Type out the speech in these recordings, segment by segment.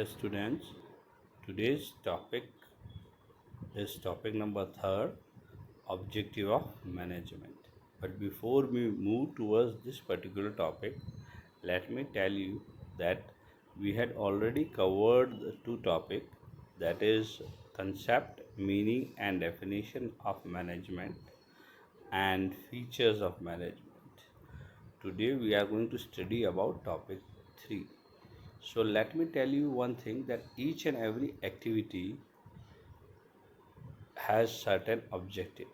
Dear students, today's topic is topic number 3, objective of management. But before we move towards this particular topic, let me tell you that we had already covered the two topics, that is concept, meaning and definition of management and features of management. Today we are going to study about topic 3. So let me tell you one thing, that each and every activity has certain objective.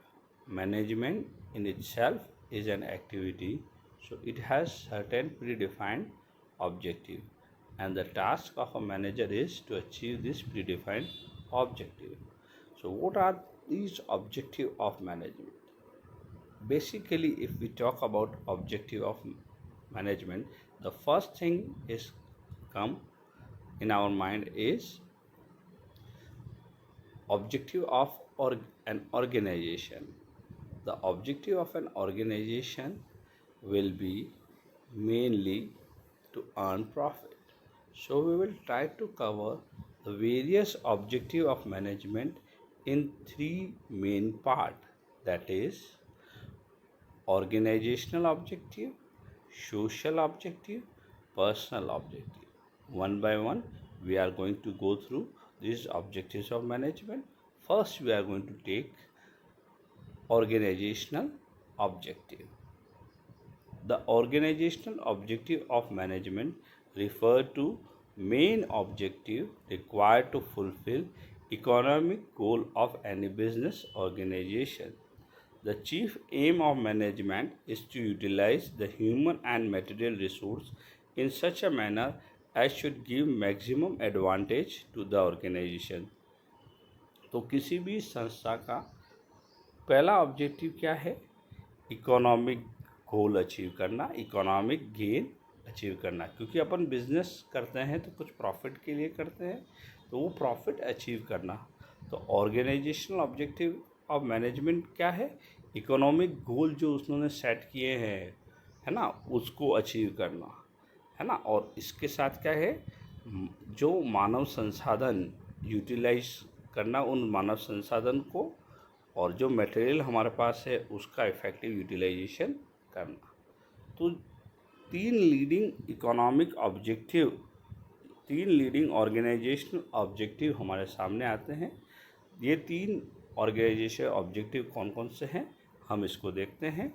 Management in itself is an activity, so it has certain predefined objective, and the task of a manager is to achieve this predefined objective. So what are these objective of management? Basically, if we talk about objective of management, the first thing is come in our mind is objective of an organization. The objective of an organization will be mainly to earn profit. So we will try to cover the various objective of management in three main part, that is organizational objective, social objective, personal objective. One by one, we are going to go through these objectives of management. First, we are going to take organizational objective. The organizational objective of management refer to main objective required to fulfill economic goal of any business organization. The chief aim of management is to utilize the human and material resource in such a manner as should give maximum advantage to the organization. तो किसी भी संस्था का पहला objective क्या है? Economic goal achieve करना, economic gain achieve करना, क्योंकि अपन बिजनेस करते हैं तो कुछ प्रॉफिट के लिए करते हैं, तो वो प्रॉफिट अचीव करना। तो ऑर्गेनाइजेशनल ऑब्जेक्टिव ऑफ मैनेजमेंट क्या है? इकोनॉमिक गोल जो उन्होंने सेट किए हैं, है ना, उसको अचीव करना, है ना। और इसके साथ क्या है? जो मानव संसाधन यूटिलाइज करना, उन मानव संसाधन को, और जो मटेरियल हमारे पास है उसका इफ़ेक्टिव यूटिलाइजेशन करना। तो तीन लीडिंग इकोनॉमिक ऑब्जेक्टिव, तीन लीडिंग ऑर्गेनाइजेशनल ऑब्जेक्टिव हमारे सामने आते हैं। ये तीन ऑर्गेनाइजेशन ऑब्जेक्टिव कौन कौन से हैं, हम इसको देखते हैं।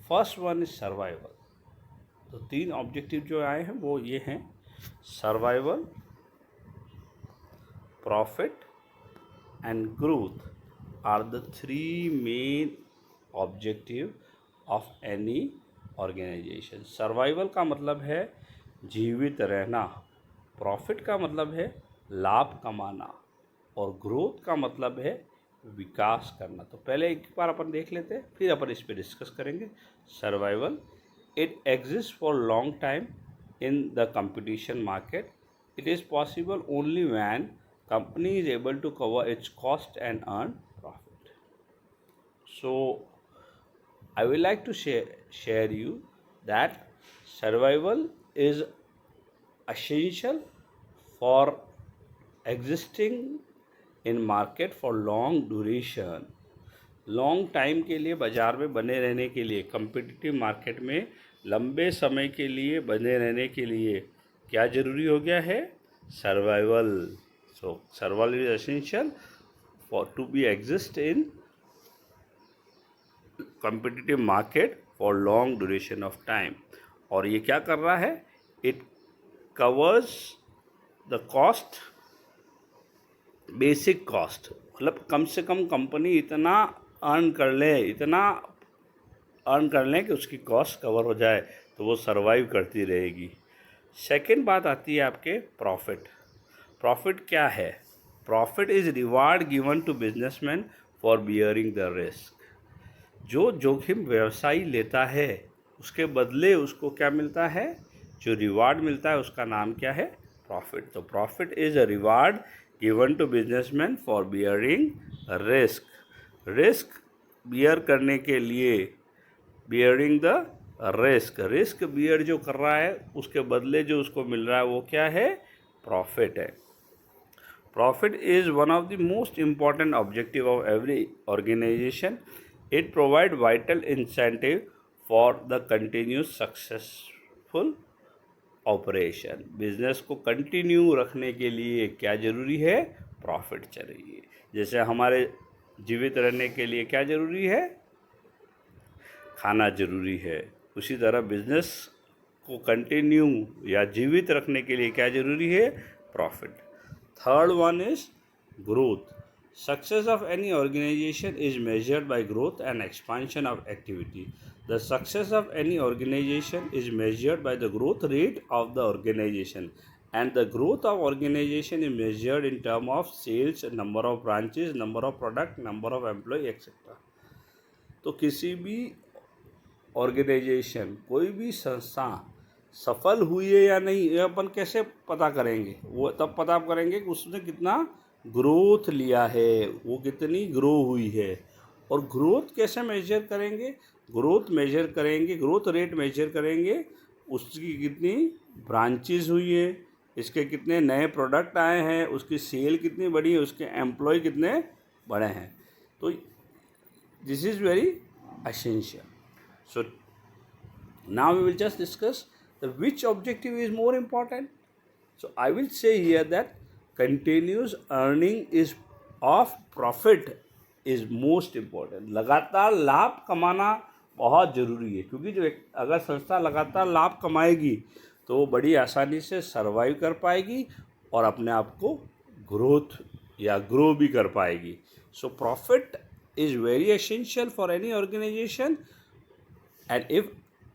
First one is survival. तो तीन ऑब्जेक्टिव जो आए हैं वो ये हैं: survival, profit and growth are the three main objective of any organization. Survival का मतलब है जीवित रहना, प्रॉफिट का मतलब है लाभ कमाना, और ग्रोथ का मतलब है विकास करना। तो पहले एक बार अपन देख लेते हैं, फिर अपन इस पर डिस्कस करेंगे। Survival, it exist for long time in the competition market. It is possible only when company is able to cover its cost and earn profit. So I would like to share you that survival is essential for existing in market for long duration. Long time के लिए बाज़ार में बने रहने के लिए, competitive market में लंबे समय के लिए बने रहने के लिए क्या ज़रूरी हो गया है? Survival. So survival is essential for to be exist in competitive market for long duration of time. और ये क्या कर रहा है? It covers the cost, basic cost. मतलब कम से कम कंपनी इतना अर्न कर ले कि उसकी कॉस्ट कवर हो जाए, तो वो सर्वाइव करती रहेगी। सेकेंड बात आती है आपके प्रॉफिट. प्रॉफिट क्या है? Profit is reward given to businessman for bearing the risk. जो जोखिम व्यवसायी लेता है उसके बदले उसको क्या मिलता है? जो रिवार्ड मिलता है उसका नाम क्या है? प्रॉफिट. तो profit is a reward given to businessman for bearing risk. Risk bear करने के लिए, बियरिंग द रिस्क बियर जो कर रहा है उसके बदले जो उसको मिल रहा है वो क्या है, प्रॉफिट है। Profit is one of the most important objective of every organisation. It provide vital incentive for the continuous successful operation. Business को कंटिन्यू रखने के लिए क्या ज़रूरी है, प्रॉफिट चाहिए। जैसे हमारे जीवित रहने के लिए क्या ज़रूरी है, खाना ज़रूरी है, उसी तरह बिजनेस को कंटिन्यू या जीवित रखने के लिए क्या ज़रूरी है, profit. Third one is growth. Success of any organisation is measured by growth and expansion of activity. The success of any organization is measured by the growth rate of the organization, and the growth of organization is measured in terms of sales, number of branches, number of product, number of employee, etc. तो किसी भी organisation, कोई भी संस्था सफल हुई है या नहीं, ये अपन कैसे पता करेंगे, वो तब पता करेंगे कि उसने कितना ग्रोथ लिया है, वो कितनी ग्रो हुई है। और ग्रोथ कैसे मेजर करेंगे, ग्रोथ मेजर करेंगे, ग्रोथ रेट मेजर करेंगे, उसकी कितनी ब्रांचेस हुई है, इसके कितने नए प्रोडक्ट आए हैं, उसकी सेल कितनी बढ़ी है, उसके एम्प्लॉय कितने बढ़े हैं। तो this is very essential. So now we will just discuss the which objective is more important. So I will say here that continuous earning is of profit is most important. लगातार लाभ कमाना बहुत ज़रूरी है, क्योंकि जो अगर संस्था लगातार लाभ कमाएगी तो वो बड़ी आसानी से सर्वाइव कर पाएगी और अपने आप को ग्रोथ या ग्रो भी कर पाएगी। So profit is very essential for any organization, and if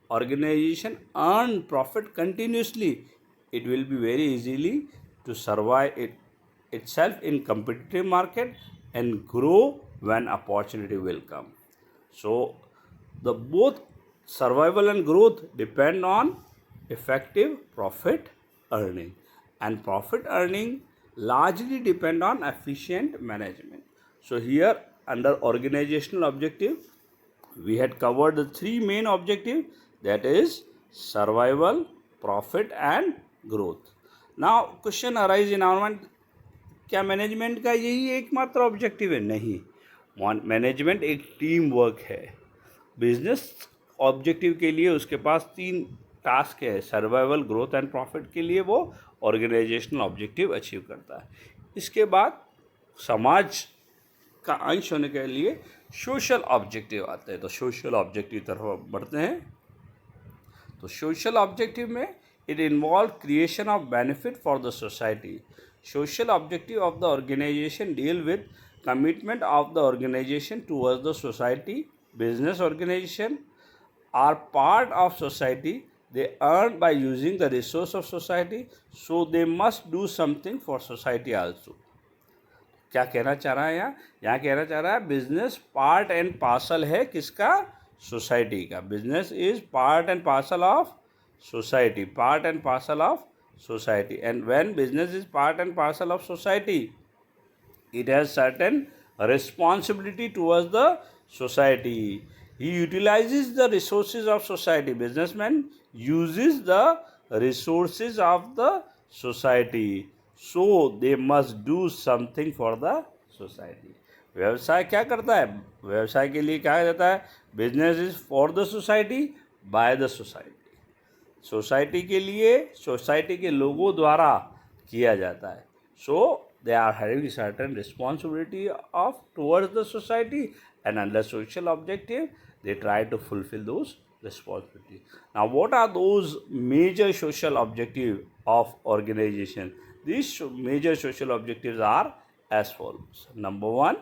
organization earn profit continuously, it will be very easily to survive itself in competitive market and grow when opportunity will come. So the both survival and growth depend on effective profit earning, and profit earning largely depend on efficient management. So here under organizational objective we had covered the three main objectives, that is survival, profit and growth. Now question arise in our mind, क्या management का यही एकमात्र objective है? नहीं, management एक team work है। Business objective के लिए उसके पास 3 टास्क है, सर्वाइवल, ग्रोथ एंड प्रॉफिट के लिए वो ऑर्गेनाइजेशनल ऑब्जेक्टिव अचीव करता है। इसके बाद समाज का अंश होने के लिए सोशल ऑब्जेक्टिव आते हैं। तो सोशल ऑब्जेक्टिव तरफ बढ़ते हैं। तो सोशल ऑब्जेक्टिव में it involve creation of benefit for the society. Social objective of the organisation deal with commitment of the organisation towards the society. Business organisation are part of society, they earn by using the resource of society, so they must do something for society also. क्या कहना चाह रहा है यहाँ कहना चाह रहा है बिजनेस पार्ट एंड पार्सल है किसका, सोसाइटी का। Business is part and parcel of society, part and parcel of society. And when business is part and parcel of society, it has certain responsibility towards the society. He utilizes the resources of society. Businessman uses the resources of the society, so they must do something for the society. व्यवसाय क्या करता है, व्यवसाय के लिए क्या जाता है, business is for the society, by the society. Society के लिए, सोसाइटी के लोगों द्वारा किया जाता है। सो they are having certain responsibility of towards the society, and under social objective they try to fulfill those responsibilities. Now what are those major social objectives of organization? These major social objectives are as follows. Number 1,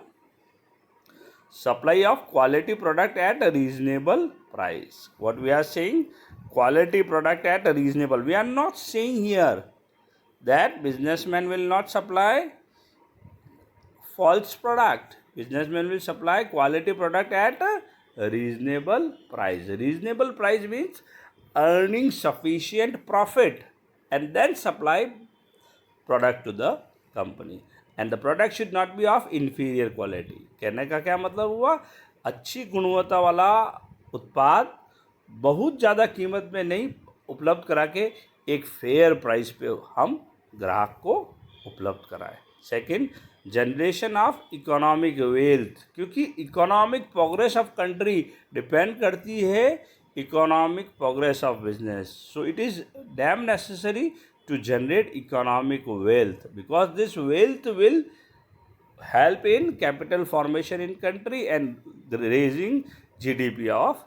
supply of quality product at a reasonable price. What we are saying, quality product at a reasonable, we are not saying here that businessman will not supply false product. Businessman will supply quality product at a reasonable price. Reasonable price means earning sufficient profit and then supply product to the company, and the product should not be of inferior quality. कहने का क्या मतलब हुआ, अच्छी गुणवत्ता वाला उत्पाद बहुत ज़्यादा कीमत में नहीं उपलब्ध करा के एक फेयर प्राइस पे हम ग्राहक को उपलब्ध कराएं। Second, generation of economic wealth, क्योंकि economic progress of country depend करती है economic progress of business. So it is damn necessary to generate economic wealth, because this wealth will help in capital formation in country and raising GDP of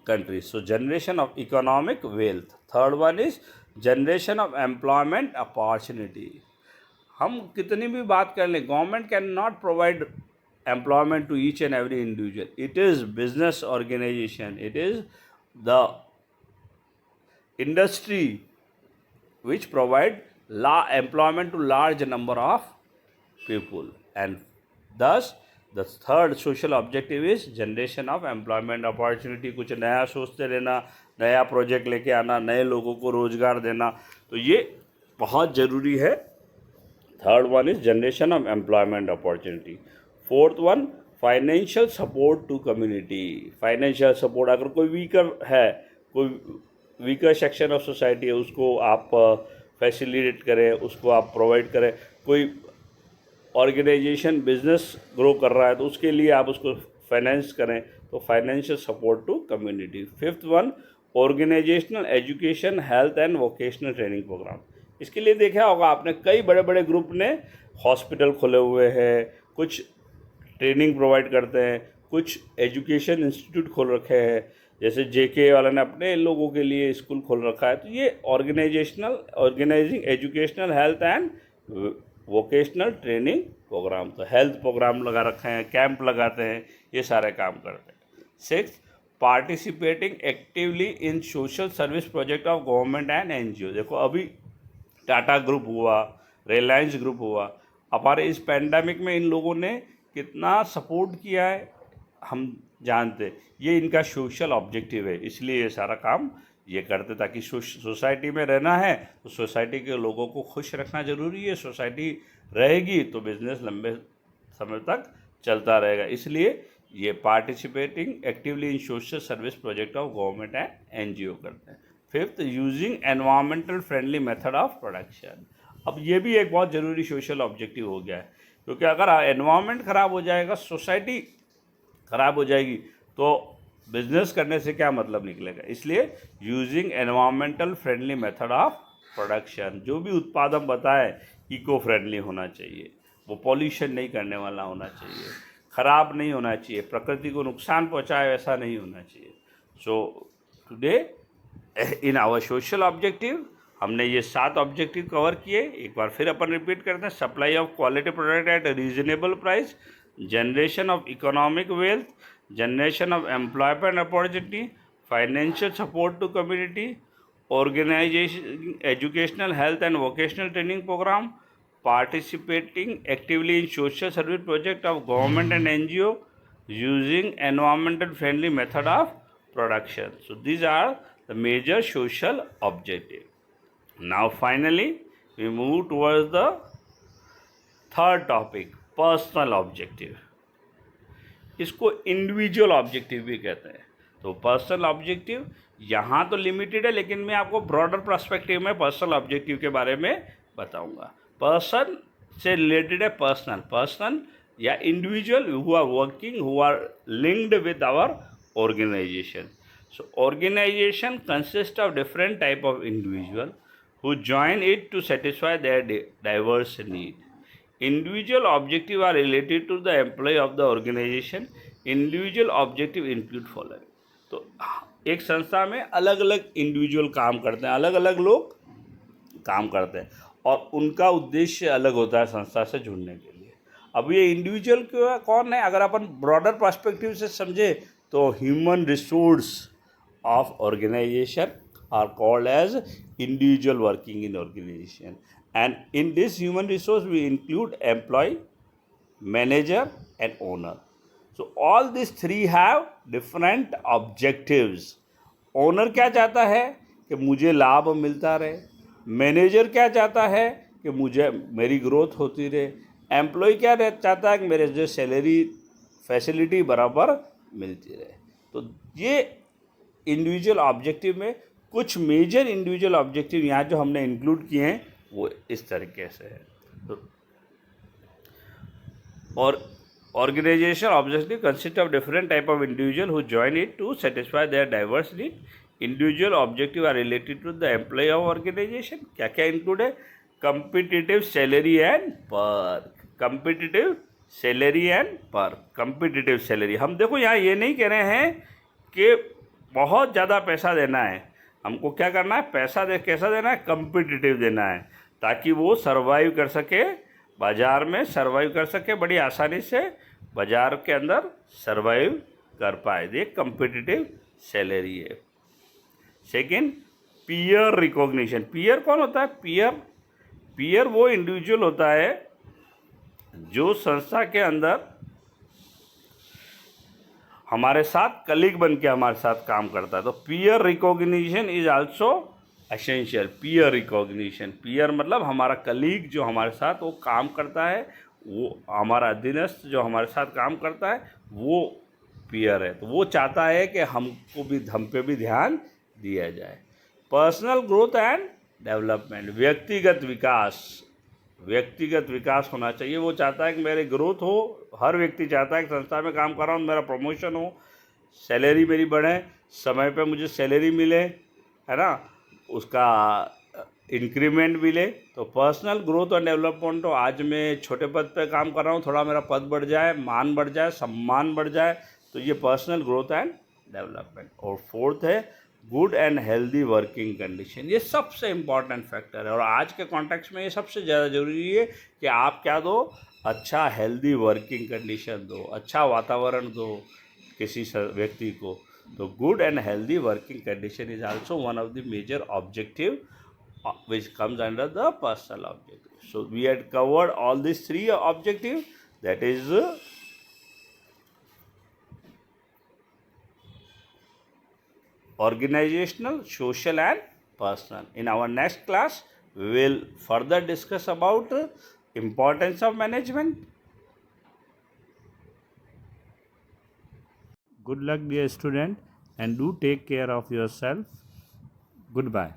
country. So generation of economic wealth. Third one is generation of employment opportunity. हम कितनी भी बात कर लें, government can not provide employment to each and every individual. It is business organization, it is the industry which provide employment to large number of people, and thus the third social objective is generation of employment opportunity. कुछ नया सोचते रहना, नया project लेके आना, नए लोगों को रोजगार देना, तो ये बहुत ज़रूरी है। Third one is generation of employment opportunity. Fourth one, financial support to community. Financial support, अगर कोई वीकर है, कोई वीकर सेक्शन ऑफ सोसाइटी है, उसको आप फैसिलिटेट करें, उसको आप प्रोवाइड करें। कोई ऑर्गेनाइजेशन बिजनेस ग्रो कर रहा है तो उसके लिए आप उसको फाइनेंस करें, तो financial support to community. Fifth one, organisational education, health and vocational training programme. इसके लिए देखा होगा आपने, कई बड़े बड़े ग्रुप ने हॉस्पिटल खोले हुए हैं, कुछ ट्रेनिंग प्रोवाइड करते हैं, कुछ एजुकेशन इंस्टीट्यूट खोल रखे हैं, जैसे जेके वाला ने अपने लोगों के लिए स्कूल खोल रखा है। तो ये organising educational, health and vocational training programme, तो हेल्थ प्रोग्राम लगा रखे हैं, कैंप लगाते हैं, ये सारे काम करते हैं। Six, participating actively in social service project of government and NGO. देखो अभी टाटा ग्रुप हुआ, रिलायंस ग्रुप हुआ, हमारे इस पैंडेमिक में इन लोगों ने कितना सपोर्ट किया है हम जानते। ये इनका सोशल ऑब्जेक्टिव है, इसलिए ये सारा काम ये करते, ताकि सोसाइटी में रहना है तो सोसाइटी के लोगों को खुश रखना ज़रूरी है। सोसाइटी रहेगी तो बिजनेस लंबे समय तक चलता रहेगा, इसलिए ये participating actively in social service project of government and NGO करते हैं। Fifth, using environmental friendly method of production. अब ये भी एक बहुत ज़रूरी सोशल ऑब्जेक्टिव हो गया है, क्योंकि अगर एनवायरमेंट ख़राब हो जाएगा, सोसाइटी ख़राब हो जाएगी, तो बिजनेस करने से क्या मतलब निकलेगा। इसलिए using environmental friendly method of production, जो भी उत्पादन बताए इको फ्रेंडली होना चाहिए, वो पॉल्यूशन नहीं करने वाला होना चाहिए, ख़राब नहीं होना चाहिए, प्रकृति को नुकसान पहुंचाए वैसा नहीं होना चाहिए। So today in our social objective हमने ये 7 ऑब्जेक्टिव कवर किए। एक बार फिर अपन रिपीट करते हैं। Supply of quality product at reasonable price, generation of economic wealth, generation of employment opportunity, financial support to community, organization educational, health and vocational training program, participating actively in social service project of government and NGO, using environmental friendly method of production. So these are the major social objective. Now finally we move towards the third topic, personal objective. इसको individual objective भी कहते हैं। तो personal objective यहाँ तो limited है, लेकिन मैं आपको ब्रॉडर पर्सपेक्टिव में पर्सनल ऑब्जेक्टिव के बारे में बताऊंगा। पर्सन से रिलेटेड है पर्सन या individual who are working, who are linked with our organisation. So organisation consist of different type of individual who join it to satisfy their diverse need. Individual objective are related to the employee of the organization. Individual objective include following. तो एक संस्था में अलग अलग individual काम करते हैं, अलग अलग लोग काम करते हैं, और उनका उद्देश्य अलग होता है संस्था से जुड़ने के लिए। अब ये इंडिविजुअल कौन है, अगर अपन ब्रॉडर पर्सपेक्टिव से समझे तो human resource of organisation are called as individual working in organisation. And in this human resource we include employee, manager and owner. So all these three have different objectives. Owner क्या चाहता है कि मुझे लाभ मिलता रहे, मैनेजर क्या चाहता है कि मुझे मेरी ग्रोथ होती रहे, एम्प्लॉय क्या चाहता है कि मेरे जो सैलरी फैसिलिटी बराबर मिलती रहे. तो ये इंडिविजुअल ऑब्जेक्टिव में कुछ मेजर इंडिविजुअल ऑब्जेक्टिव यहाँ जो हमने इंक्लूड किए हैं वो इस तरीके से है। तो और organization objective consist of different type of individual who join it to satisfy their diverse need. Individual objective are related to the employee of organization. क्या क्या include है? Competitive salary and perk. Competitive salary and perk. Competitive salary. हम देखो यहाँ ये नहीं कह रहे हैं कि बहुत ज़्यादा पैसा देना है, हमको क्या करना है, पैसा कैसा देना है, कम्पिटिटिव देना है, ताकि वो सर्वाइव कर सके, बाज़ार में सर्वाइव कर सके, बड़ी आसानी से बाज़ार के अंदर सर्वाइव कर पाए। ये कम्पिटिटिव सैलरी है। Second, peer recognition. पीयर कौन होता है? पीयर वो इंडिविजुअल होता है जो संस्था के अंदर हमारे साथ कलीग बन के हमारे साथ काम करता है। तो peer recognition is also essential. Peer recognition, peer मतलब हमारा कलीग जो हमारे साथ वो काम करता है, वो हमारा अधीनस्थ जो हमारे साथ काम करता है वो पीयर है। तो वो चाहता है कि हम पे भी ध्यान दिया जाए। पर्सनल ग्रोथ एंड डेवलपमेंट, व्यक्तिगत विकास होना चाहिए। वो चाहता है कि मेरे ग्रोथ हो, हर व्यक्ति चाहता है कि संस्था में काम कर रहा हूँ मेरा प्रमोशन हो, सैलरी मेरी बढ़े, समय पे मुझे सैलरी मिले, है ना, उसका इंक्रीमेंट मिले। तो पर्सनल ग्रोथ और डेवलपमेंट, तो आज मैं छोटे पद पे काम कर रहा हूँ, थोड़ा मेरा पद बढ़ जाए, मान बढ़ जाए, सम्मान बढ़ जाए, तो ये पर्सनल ग्रोथ एंड डेवलपमेंट। और फोर्थ है good and healthy working condition. ये सबसे इम्पॉर्टेंट फैक्टर है और आज के कॉन्टेक्स्ट में ये सबसे ज़्यादा ज़रूरी है कि आप क्या दो, अच्छा हेल्दी वर्किंग कंडीशन दो, अच्छा वातावरण दो किसी व्यक्ति को। तो good and healthy working condition is also one of the major objective which comes under the personal objective. So we had covered all these three objectives, that is organizational, social and personal. In our next class we will further discuss about importance of management. Good luck dear student, and do take care of yourself. Goodbye.